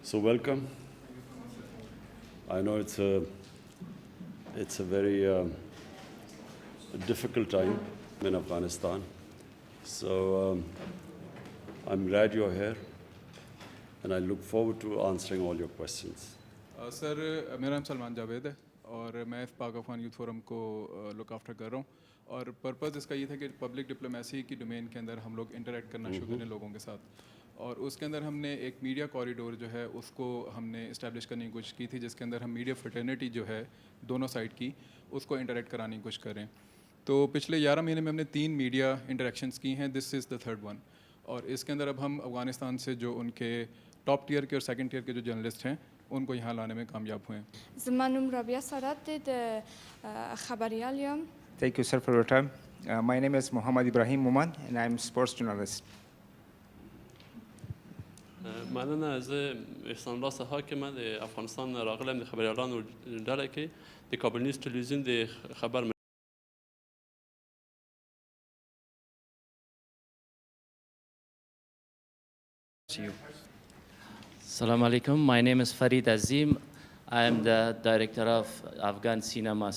So welcome. I know it's a very difficult time in Afghanistan. So I'm glad you're here, and I look forward to answering all your questions. Sir मेरा नाम सलमान जावेद है और मैं पाक Afghan youth forum को look after कर रहा हूँ और पर्पज़ इसका ये था कि पब्लिक डिप्लोमेसी की डोमेन के अंदर हम लोग इंटरेक्ट करना शुरू करें लोगों के साथ और उसके अंदर हमने एक मीडिया कॉरिडोर जो है उसको हमने इस्टेब्लिश करने की कोशिश की थी जिसके अंदर हम मीडिया फ्रेटर्निटी जो है दोनों साइड की उसको इंटरेक्ट कराने की कोशिश करें। तो पिछले 11 महीने में हमने 3 मीडिया इंटरेक्शंस की हैं, this is the third one. और इसके अंदर अब हम अफ़गानिस्तान से जो उनके टॉप टियर के और सेकंड टियर के जो जर्नलिस्ट हैं उनको यहाँ लाने में कामयाब हुए हैं। زمانم رابیا سرات خبری اليوم. Thank you, sir, for your time. My name is Muhammad Ibrahim Muman, and I'm a sports journalist. مننه از احسان الله حاکم د افغانستان راغلم د خبريالانو ډله کې د کابل نیوز تلویزیون د خبر Assalamu alaikum. My name is Farid Azim. I am the director of Afghan Cinema.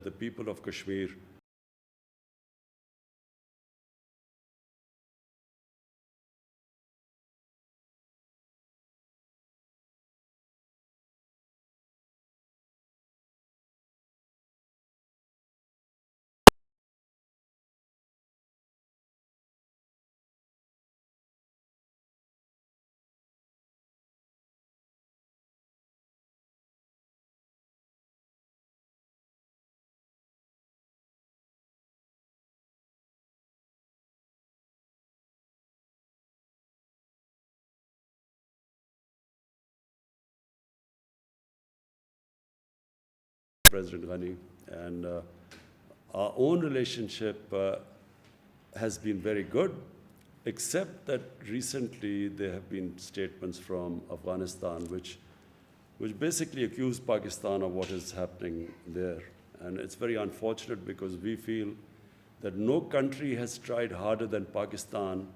The people of Kashmir President Ghani, and our own relationship has been very good, except that recently there have been statements from Afghanistan which basically accuse Pakistan of what is happening there. And it's very unfortunate because we feel that no country has tried harder than Pakistan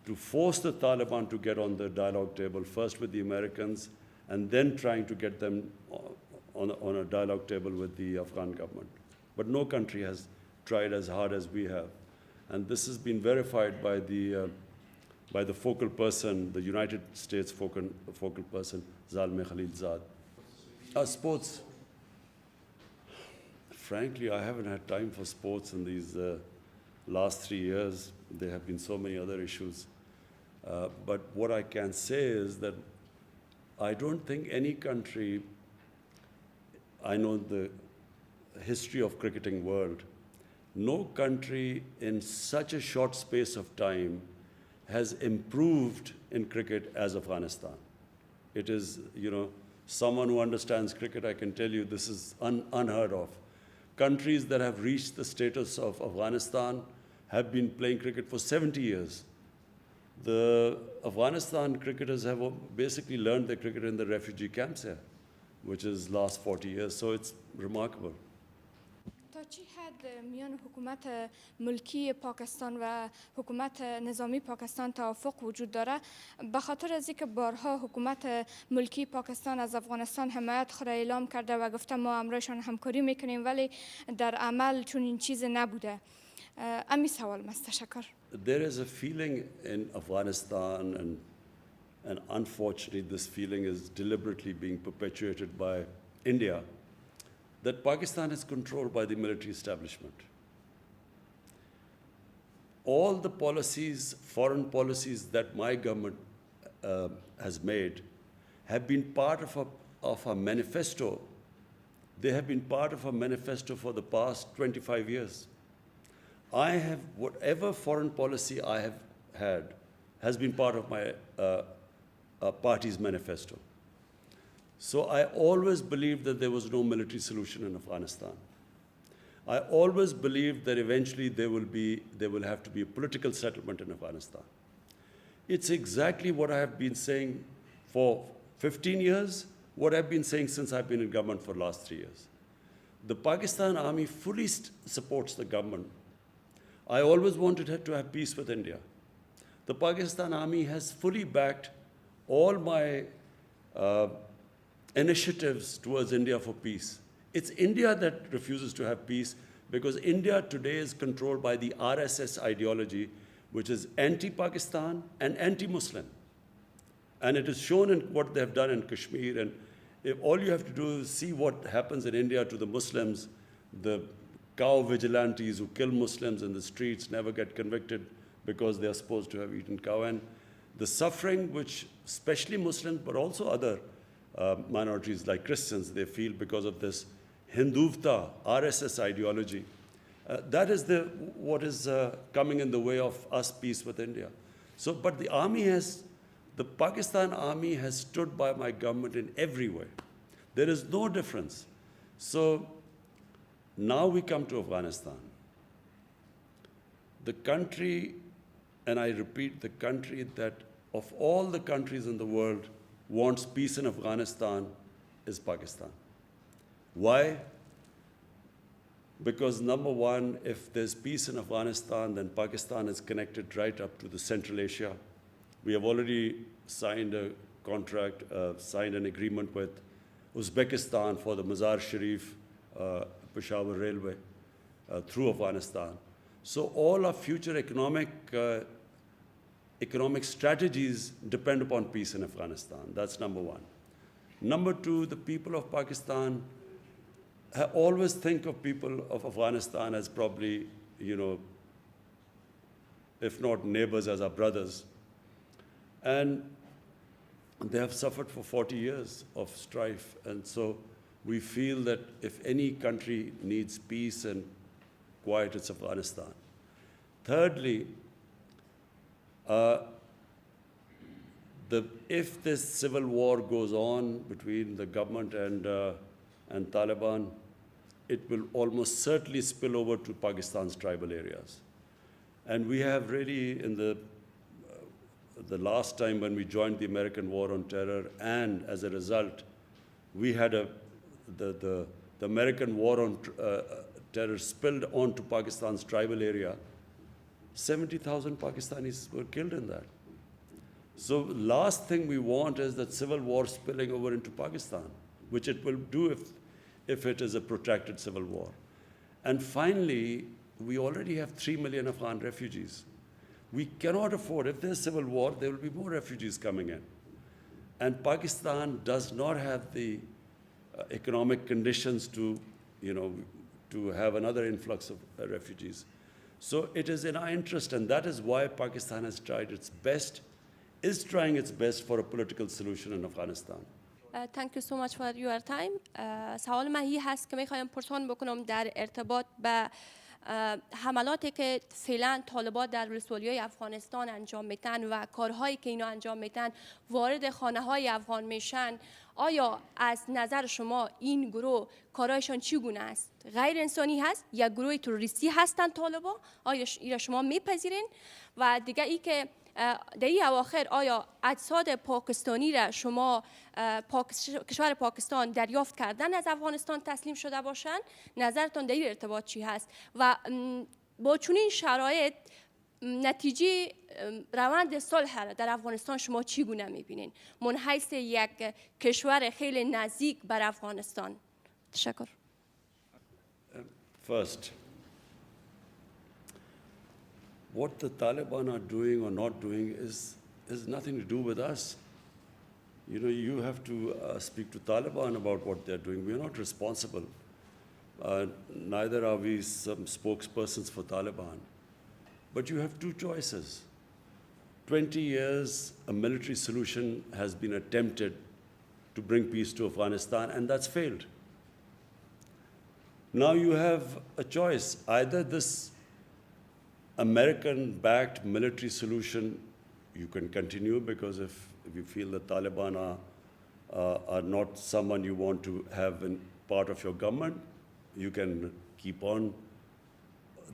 to force the Taliban to get on the dialogue table, first with the Americans, and then trying to get them on a dialogue table with the Afghan government. But no country has tried as hard as we have. And this has been verified by the focal person, the United States focal person, Zalmay Khalilzad. Sports. Frankly, I haven't had time for sports in these last 3 years. There have been so many other issues. But what I can say is that I don't think any country, I know the history of cricketing world, no country in such a short space of time has improved in cricket as Afghanistan. It is, someone who understands cricket, I can tell you this is unheard of. Countries that have reached the status of Afghanistan have been playing cricket for 70 years. The Afghanistan cricketers have basically learned their cricket in the refugee camps here, which is last 40 years, so it's remarkable. تا چی حد میان حکومت ملکی پاکستان و حکومت نظامی پاکستان توافق وجود داره؟ به خاطر از اینکه بارها حکومت ملکی پاکستان از افغانستان حمایت خود اعلام کرده و گفته ما امرایشان همکاری میکنیم ولی در عمل چون این چیز نبوده. امی سوال است. تشکر. There is a feeling in Afghanistan, and unfortunately this feeling is deliberately being perpetuated by India, that Pakistan is controlled by the military establishment. All the policies, foreign policies that my government has made have been part of a manifesto. They have been part of a manifesto for the past 25 years. Whatever foreign policy I have had has been part of my party's manifesto. So I always believed that there was no military solution in Afghanistan. I always believed that eventually there will have to be a political settlement in Afghanistan. It's exactly what I have been saying for 15 years, what I've been saying since I've been in government for the last 3 years. The Pakistan army fully supports the government. I always wanted to have peace with India. The Pakistan army has fully backed all my initiatives towards India for peace. It's India that refuses to have peace because India today is controlled by the RSS ideology, which is anti-Pakistan and anti-Muslim. And it is shown in what they have done in Kashmir. And if all you have to do is see what happens in India to the Muslims, the cow vigilantes who kill Muslims in the streets never get convicted because they are supposed to have eaten cow. And the suffering which especially Muslims, but also other minorities like Christians, they feel because of this Hinduvta, RSS ideology. That is what is coming in the way of us peace with India. So, but the Pakistan army has stood by my government in every way. There is no difference. So now we come to Afghanistan. The country, and I repeat, the country that of all the countries in the world wants peace in Afghanistan is Pakistan. Why? Because number one, if there's peace in Afghanistan, then Pakistan is connected right up to the Central Asia. We have already signed a contract, signed an agreement with Uzbekistan for the Mazar Sharif Peshawar Railway through Afghanistan. So all our future economic strategies depend upon peace in Afghanistan. That's number one. Number two, the people of Pakistan always think of people of Afghanistan as probably, if not neighbors, as our brothers. And they have suffered for 40 years of strife. And so we feel that if any country needs peace and quiet, it's Afghanistan. Thirdly, if this civil war goes on between the government and Taliban, it will almost certainly spill over to Pakistan's tribal areas. And we have really, in the last time when we joined the American War on Terror, and as a result, we had the American War on Terror spilled onto Pakistan's tribal area. 70,000 Pakistanis were killed in that. So last thing we want is that civil war spilling over into Pakistan, which it will do if it is a protracted civil war. And finally, we already have 3 million Afghan refugees. We cannot afford, if there's civil war, there will be more refugees coming in. And Pakistan does not have the economic conditions to, to have another influx of refugees. So it is in our interest, and that is why Pakistan has tried its best, is trying its best for a political solution in Afghanistan. Thank you so much for your time. سوال من این هست که میخوایم پرسان بکنم در ارتباط به حملاتی که فعلا طالبان در ولسوالیای افغانستان انجام میتن و کارهایی که اینا انجام میتن وارد خانه های افغان میشن. آیا از نظر شما این گروه کارهایشان چگونه است؟ غیر انسانی هست یا گروه تروریستی هستند طالبان؟ آیا این شما میپذیرین؟ و دیگه ای که در این اواخر آیا اجساد پاکستانی را شما کشور پاکستان دریافت کردن از افغانستان تسلیم شده باشند؟ نظرتان در این ارتباط چی هست؟ و با چنین شرایط نتیجه روند صلح را در افغانستان شما چگونه میبینین؟ من حیث یک کشور خیلی نزدیک بر افغانستان. تشکر. First, what the Taliban are doing or not doing is nothing to do with us. You have to speak to Taliban about what they're doing. We're not responsible. Neither are we some spokespersons for Taliban. But you have two choices. 20 years, a military solution has been attempted to bring peace to Afghanistan, and that's failed. Now you have a choice. Either this American-backed military solution, you can continue, because if you feel the Taliban are not someone you want to have in part of your government, you can keep on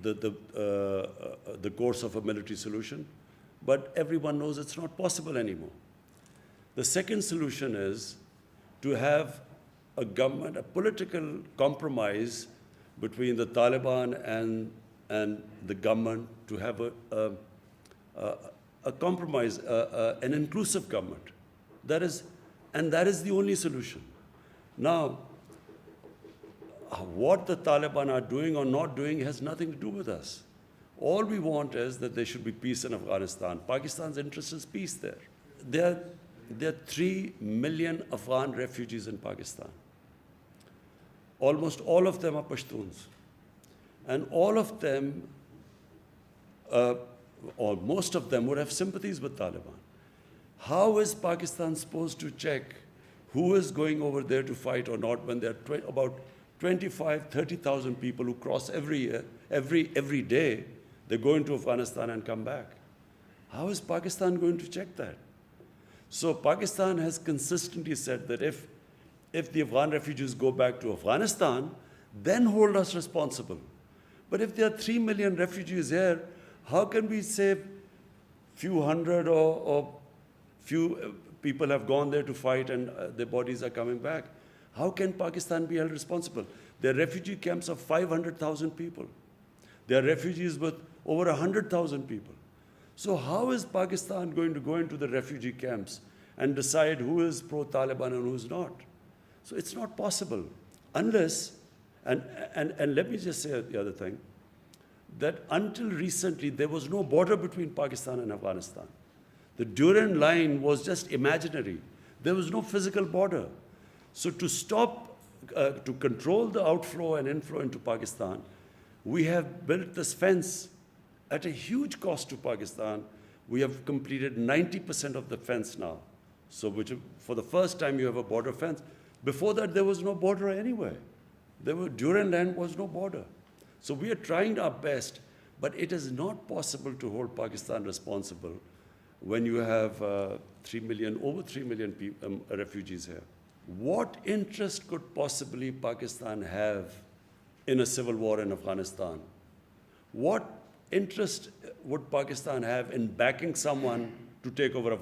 the course of a military solution. But everyone knows it's not possible anymore. The second solution is to have a government, a political compromise between the Taliban and the government, to have a compromise, an inclusive government. That is the only solution. Now, what the Taliban are doing or not doing has nothing to do with us. All we want is that there should be peace in Afghanistan. Pakistan's interest is peace there. There are 3 million Afghan refugees in Pakistan. Almost all of them are Pashtuns. And all of them, or most of them, would have sympathies with Taliban. How is Pakistan supposed to check who is going over there to fight or not when there are about 25, 30,000 people who cross every day? They go into Afghanistan and come back. How is Pakistan going to check that? So Pakistan has consistently said that if the Afghan refugees go back to Afghanistan, then hold us responsible. But if there are 3 million refugees here, how can we say few hundred or few people have gone there to fight and their bodies are coming back? How can Pakistan be held responsible? There are refugee camps of 500,000 people. There are refugees with over 100,000 people. So how is Pakistan going to go into the refugee camps and decide who is pro-Taliban and who is not? So it's not possible unless, and let me just say the other thing, that until recently there was no border between Pakistan and Afghanistan. The Durand line was just imaginary. There was no physical border. So to stop, to control the outflow and inflow into Pakistan, we have built this fence at a huge cost to Pakistan. We have completed 90% of the fence now. So for the first time you have a border fence. Before that there was no border anywhere. Durand land was no border. So we are trying our best, but it is not possible to hold Pakistan responsible when you have over 3 million refugees here. What interest could possibly Pakistan have in a civil war in Afghanistan? What interest would Pakistan have in backing someone to take over Afghanistan?